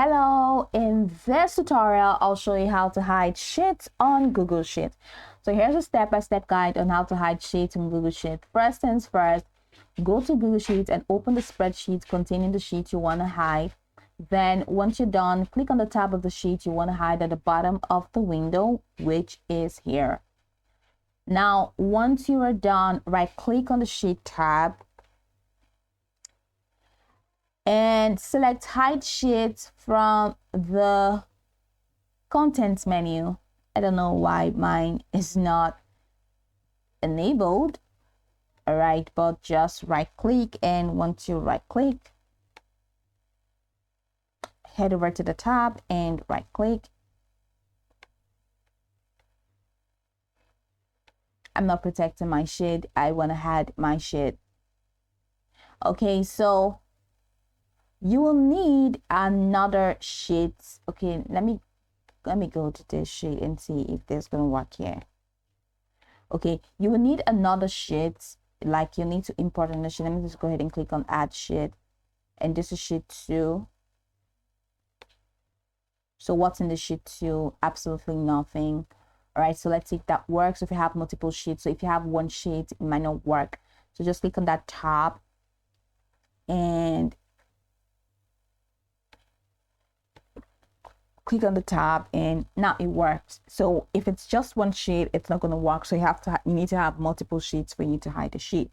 Hello, in this tutorial, I'll show you how to hide sheets on Google Sheets. So here's a step-by-step guide on how to hide sheets on Google Sheets. First things first, go to Google Sheets and open the spreadsheet containing the sheet you want to hide. Then once you're done, click on the tab of the sheet you want to hide at the bottom of the window, which is here. Now, once you are done, right-click on the sheet tab and select hide sheets from the contents menu. I don't know why mine is not enabled. All right, but just right click, and once you right click, head over to the tab and right click. I'm not protecting my sheet. I want to hide my sheet. Okay, so you will need another sheet. Okay, let me go to this sheet and see if this is gonna work here. Okay, you will need another sheet, like you need to import another sheet. Let me just go ahead and click on add sheet, and this is sheet 2. So what's in the sheet 2? Absolutely nothing. All right, so let's see if that works. If you have multiple sheets, so if you have one sheet, it might not work. So just click on that tab and click on the tab, and now it works. So if it's just one sheet, it's not going to work. So you need to have multiple sheets for you to hide the sheet.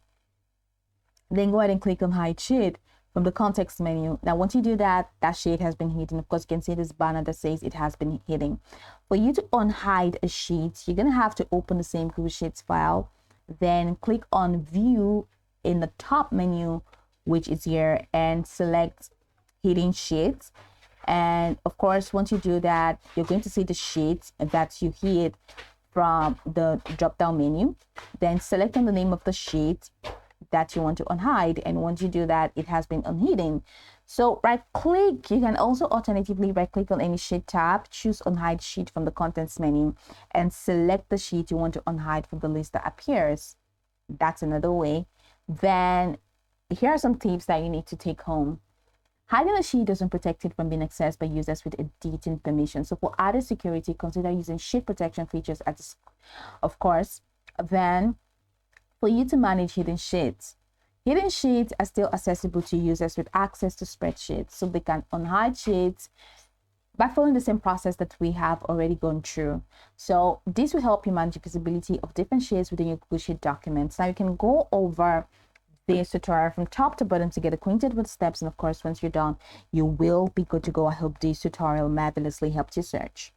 Then go ahead and click on hide sheet from the context menu. Now once you do that, that sheet has been hidden. Of course, you can see this banner that says it has been hidden. For you to unhide a sheet, you're going to have to open the same Google Sheets file, then click on view in the top menu, which is here, and select hidden sheets. And of course, once you do that, you're going to see the sheet that you hid from the drop down menu. Then select on the name of the sheet that you want to unhide, and once you do that, it has been unhidden. So right click, you can also alternatively right click on any sheet tab, choose unhide sheet from the contents menu, and select the sheet you want to unhide from the list that appears. That's another way. Then here are some tips that you need to take home. Hiding a sheet doesn't protect it from being accessed by users with editing permission. So for added security, consider using sheet protection features of course. Then for you to manage hidden sheets are still accessible to users with access to spreadsheets. So they can unhide sheets by following the same process that we have already gone through. So this will help you manage visibility of different sheets within your Google Sheet documents. Now you can go over this tutorial from top to bottom to get acquainted with steps, and of course once you're done, you will be good to go. I hope this tutorial marvelously helped you search.